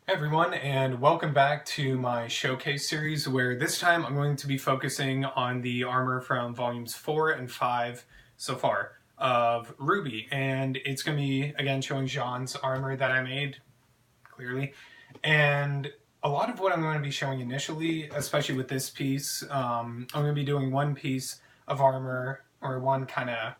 Hey everyone, and welcome back to my showcase series where this time I'm going to be focusing on the armor from volumes 4 and 5 so far of Ruby. And it's going to be, again, showing Jaune's armor that I made, clearly. And a lot of what I'm going to be showing initially, especially with this piece, I'm going to be doing one piece of armor, or one kind of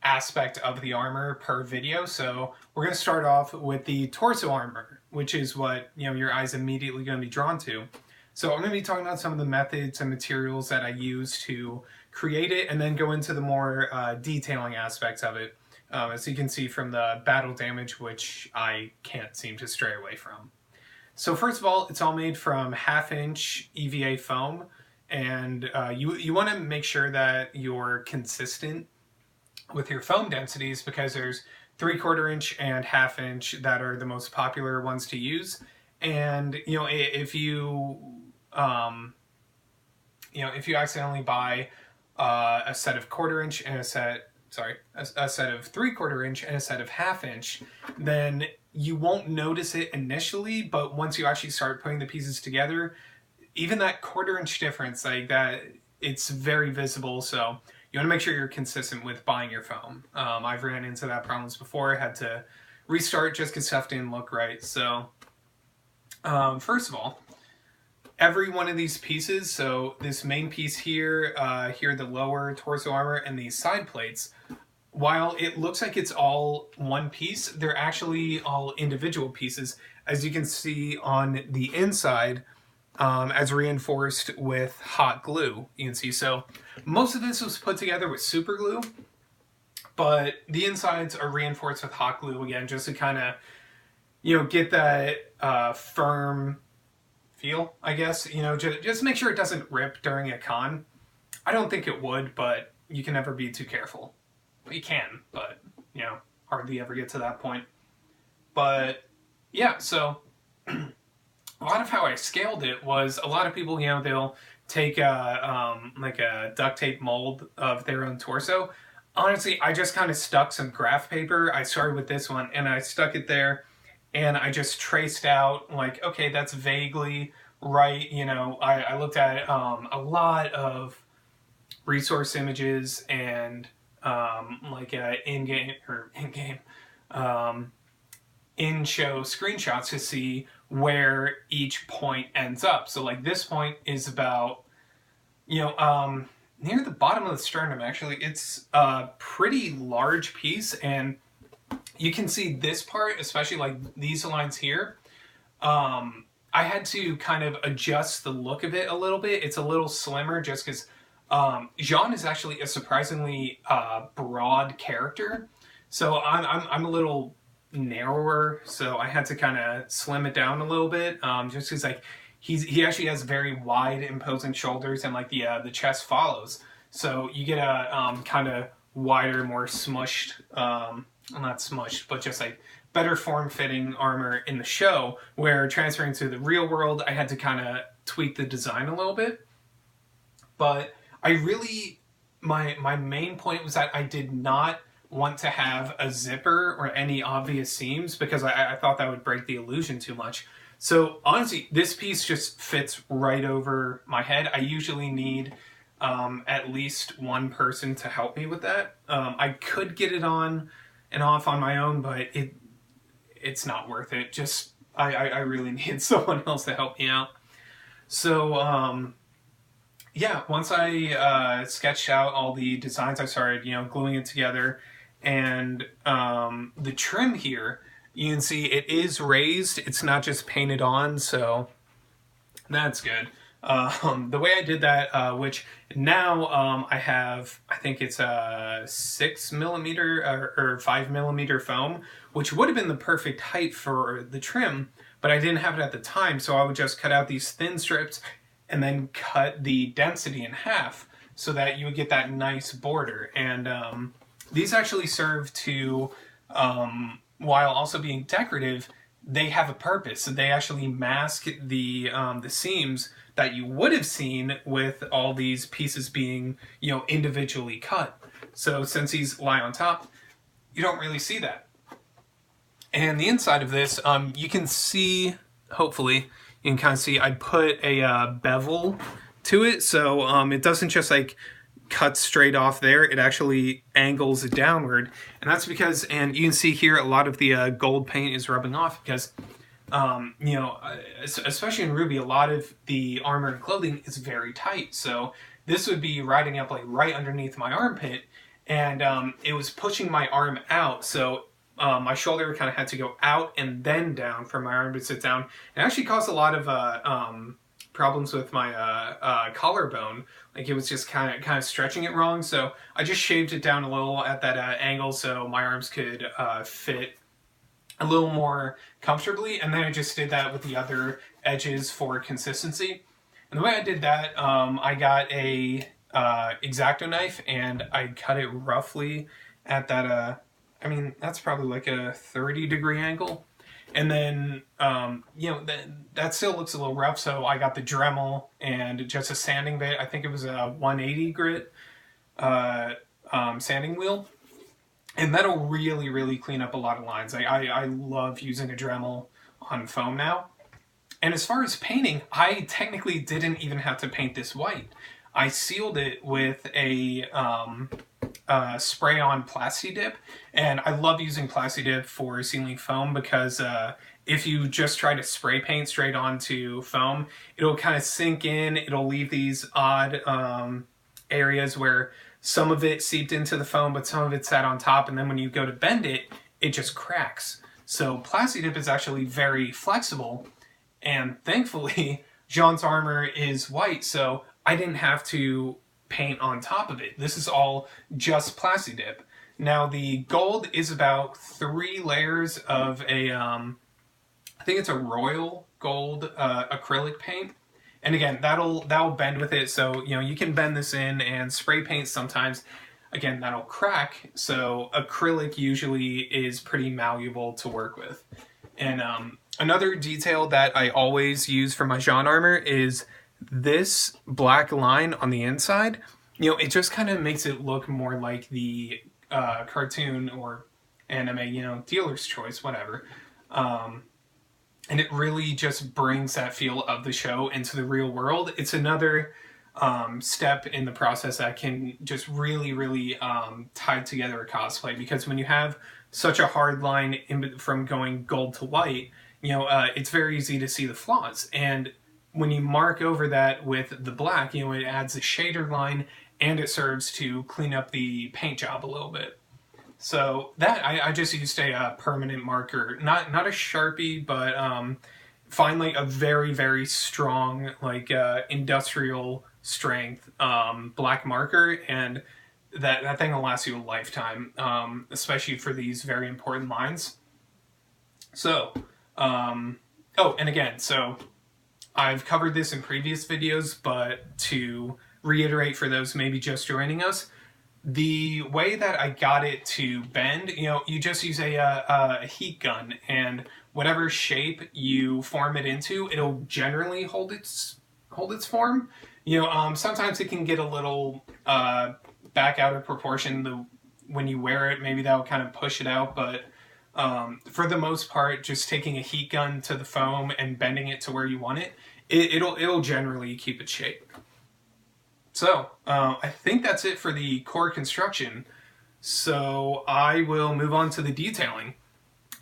aspect of the armor per video. So we're going to start off with the torso armor, which is what your eyes immediately going to be drawn to. So I'm going to be talking about some of the methods and materials that I use to create it, and then go into the more detailing aspects of it, as you can see from the battle damage, which I can't seem to stray away from. So first of all, it's all made from 1/2" EVA foam, and you want to make sure that you're consistent with your foam densities, because there's 3/4 inch and 1/2 inch that are the most popular ones to use. And if you accidentally buy a set of 1/4 inch and a set of 3/4 inch and a set of 1/2 inch, then you won't notice it initially, but once you actually start putting the pieces together, even that 1/4 inch difference, like that, it's very visible. So you want to make sure you're consistent with buying your foam. I've ran into that problems before. I had to restart just because stuff didn't look right. So first of all, every one of these pieces, so this main piece here, here the lower torso armor, and these side plates, while it looks like it's all one piece, they're actually all individual pieces, as you can see on the inside, as reinforced with hot glue. You can see, so most of this was put together with super glue, but the insides are reinforced with hot glue again, just to kind of get that firm feel, I guess. Just make sure it doesn't rip during a con. I don't think it would, but you can never be too careful. You can, but hardly ever get to that point. But yeah, so a lot of how I scaled it was, a lot of people, they'll take like a duct tape mold of their own torso. Honestly, I just kind of stuck some graph paper. I started with this one and I stuck it there, and I just traced out, like, okay, that's vaguely right. I looked at a lot of resource images and like in-show screenshots to see where each point ends up. So like this point is about, near the bottom of the sternum, actually. It's a pretty large piece, and you can see this part, especially like these lines here. I had to kind of adjust the look of it a little bit. It's a little slimmer just because Jaune is actually a surprisingly broad character. So I'm a little narrower, so I had to kind of slim it down a little bit, just because like he actually has very wide, imposing shoulders, and like the chest follows, so you get a kind of wider, more smushed, well, not smushed, but just like better form-fitting armor in the show. Where transferring to the real world, I had to kind of tweak the design a little bit. But I really, my main point was that I did not want to have a zipper or any obvious seams, because I thought that would break the illusion too much. So honestly, this piece just fits right over my head. I usually need at least one person to help me with that. I could get it on and off on my own, but it's not worth it. Just I really need someone else to help me out. So yeah, once I sketched out all the designs, I started gluing it together. And the trim here, you can see it is raised. It's not just painted on, so that's good. The way I did that, which now I have, I think it's a 6mm or 5mm foam, which would have been the perfect height for the trim, but I didn't have it at the time, so I would just cut out these thin strips and then cut the density in half so that you would get that nice border. And these actually serve to, while also being decorative, they have a purpose. So they actually mask the seams that you would have seen with all these pieces being, individually cut. So since these lie on top, you don't really see that. And the inside of this, you can see hopefully you can kind of see, I put a bevel to it, so it doesn't just like cut straight off there. It actually angles it downward, and that's because, and you can see here, a lot of the gold paint is rubbing off because, you know, especially in Ruby, a lot of the armor and clothing is very tight. So this would be riding up like right underneath my armpit, and it was pushing my arm out. So my shoulder kind of had to go out and then down for my arm to sit down. It actually caused a lot of problems with my collarbone. Like it was just kind of stretching it wrong. So I just shaved it down a little at that angle so my arms could fit a little more comfortably. And then I just did that with the other edges for consistency. And the way I did that, I got a X-Acto knife and I cut it roughly at that, I mean, that's probably like a 30-degree angle. And then, you know, that still looks a little rough, so I got the Dremel and just a sanding bit. I think it was a 180 grit sanding wheel. And that'll really, really clean up a lot of lines. I love using a Dremel on foam now. And as far as painting, I technically didn't even have to paint this white. I sealed it with a spray-on Plasti-Dip, and I love using Plasti-Dip for sealing foam because if you just try to spray paint straight onto foam, it'll kind of sink in, it'll leave these odd areas where some of it seeped into the foam, but some of it sat on top, and then when you go to bend it, it just cracks. So Plasti-Dip is actually very flexible, and thankfully, Jaune's armor is white, so I didn't have to paint on top of it. This is all just Plasti-Dip. Now the gold is about 3 layers of a, I think it's a royal gold acrylic paint. And again, that'll bend with it, so you know you can bend this in, and spray paint sometimes, again, that'll crack. So acrylic usually is pretty malleable to work with. And another detail that I always use for my Jaune armor is this black line on the inside. You know, it just kind of makes it look more like the cartoon or anime, you know, dealer's choice, whatever. And it really just brings that feel of the show into the real world. It's another step in the process that can just really, really tie together a cosplay, because when you have such a hard line from going gold to white, you know, it's very easy to see the flaws. And when you mark over that with the black, you know, it adds a shader line and it serves to clean up the paint job a little bit. So that, I just used a permanent marker, not a Sharpie, but find like a very, very strong, like industrial strength black marker, and that thing will last you a lifetime, especially for these very important lines. So, oh, and again, so I've covered this in previous videos, but to reiterate for those maybe just joining us, the way that I got it to bend, you know, you just use a heat gun, and whatever shape you form it into, it'll generally hold its form. You know, sometimes it can get a little back out of proportion when you wear it. Maybe that'll kind of push it out, but for the most part, just taking a heat gun to the foam and bending it to where you want it, it'll generally keep its shape. So, I think that's it for the core construction. So I will move on to the detailing.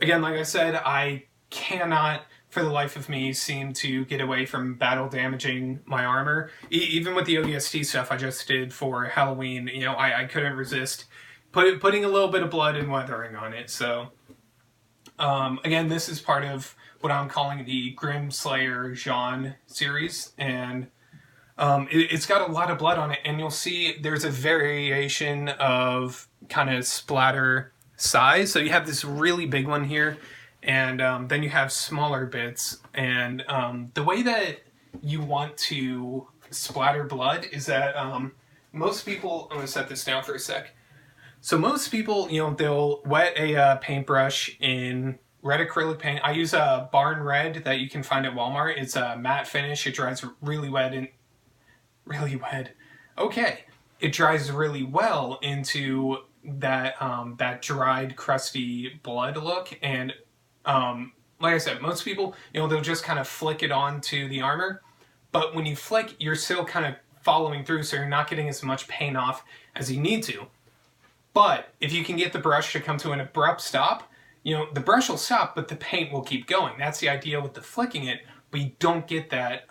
Again, like I said, I cannot, for the life of me, seem to get away from battle damaging my armor. Even with the ODST stuff I just did for Halloween, you know, I couldn't resist putting a little bit of blood and weathering on it. So, again, this is part of what I'm calling the Grim Slayer Jaune series, and it's got a lot of blood on it, and you'll see there's a variation of kind of splatter size. So you have this really big one here, and then you have smaller bits. And the way that you want to splatter blood is that most people, I'm going to set this down for a sec. So most people, you know, they'll wet a paintbrush in red acrylic paint. I use a Barn Red that you can find at Walmart. It's a matte finish. It dries really wet and really wet. Okay, it dries really well into that that dried, crusty blood look, and like I said, most people, they'll just kind of flick it onto the armor. But when you flick, you're still kind of following through, so you're not getting as much paint off as you need to. But if you can get the brush to come to an abrupt stop, the brush will stop, but the paint will keep going. That's the idea with the flicking it, but you don't get that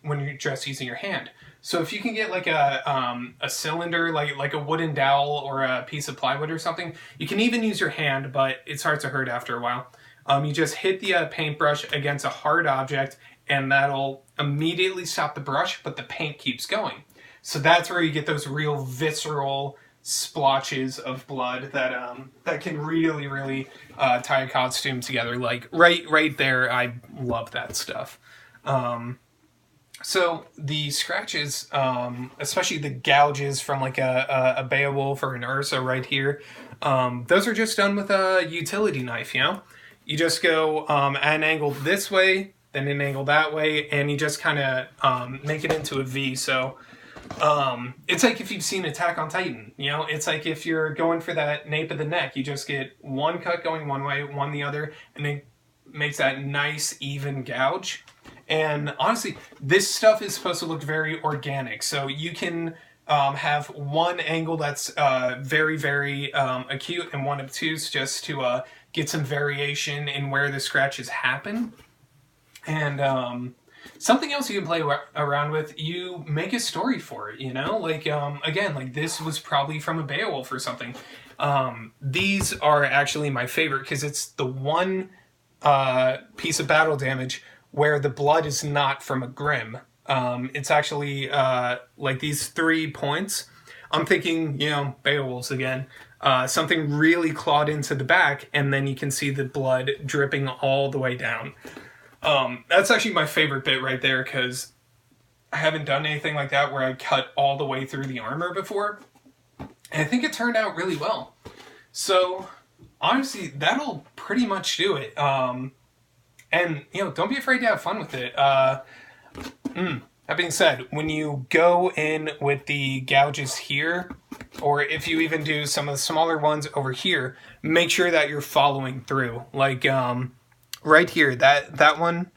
when you're just using your hand. So if you can get like a cylinder, like a wooden dowel or a piece of plywood or something, you can even use your hand, but it starts to hurt after a while. You just hit the paintbrush against a hard object, and that'll immediately stop the brush, but the paint keeps going. So that's where you get those real visceral splotches of blood that can really, really tie a costume together. Like right there, I love that stuff. So the scratches, especially the gouges from like a Beowulf or an Ursa right here, those are just done with a utility knife, You just go at an angle this way, then an angle that way, and you just kind of make it into a V. So it's like if you've seen Attack on Titan, it's like if you're going for that nape of the neck, you just get one cut going one way, one the other, and it makes that nice even gouge. And honestly, this stuff is supposed to look very organic. So you can have one angle that's very, very acute and one obtuse, just to get some variation in where the scratches happen. And something else you can play around with, you make a story for it, Like, again, like this was probably from a Beowulf or something. These are actually my favorite because it's the one piece of battle damage where the blood is not from a Grim. It's actually like these 3 points. I'm thinking, Beowulf's again. Something really clawed into the back, and then you can see the blood dripping all the way down. That's actually my favorite bit right there, because I haven't done anything like that where I cut all the way through the armor before. And I think it turned out really well. So, honestly, that'll pretty much do it. And, don't be afraid to have fun with it. That being said, when you go in with the gouges here, or if you even do some of the smaller ones over here, make sure that you're following through. Like, right here, that one.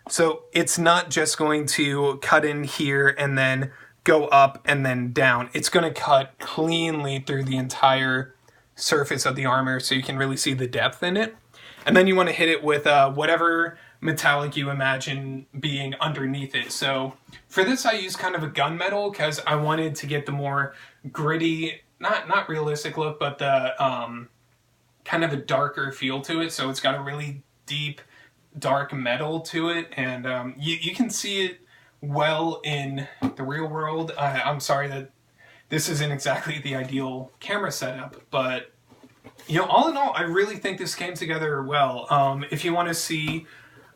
So it's not just going to cut in here and then go up and then down. It's going to cut cleanly through the entire surface of the armor so you can really see the depth in it. And then you want to hit it with whatever metallic you imagine being underneath it. So for this, I use kind of a gunmetal because I wanted to get the more gritty, not realistic look, but the kind of a darker feel to it. So it's got a really deep, dark metal to it. And you can see it well in the real world. I'm sorry that this isn't exactly the ideal camera setup, but all in all, I really think this came together well. If you want to see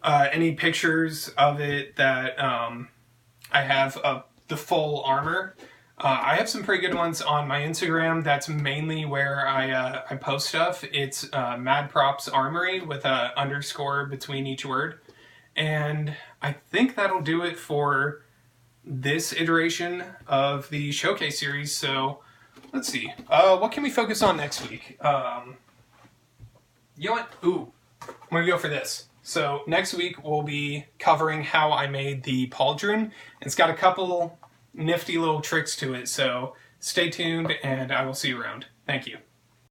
any pictures of it that I have of the full armor, I have some pretty good ones on my Instagram. That's mainly where I post stuff. It's Mad Props Armory with a underscore between each word. And I think that'll do it for this iteration of the showcase series. So let's see. What can we focus on next week? You know what? Ooh, I'm going to go for this. So next week we'll be covering how I made the pauldron. It's got a couple nifty little tricks to it. So stay tuned and I will see you around. Thank you.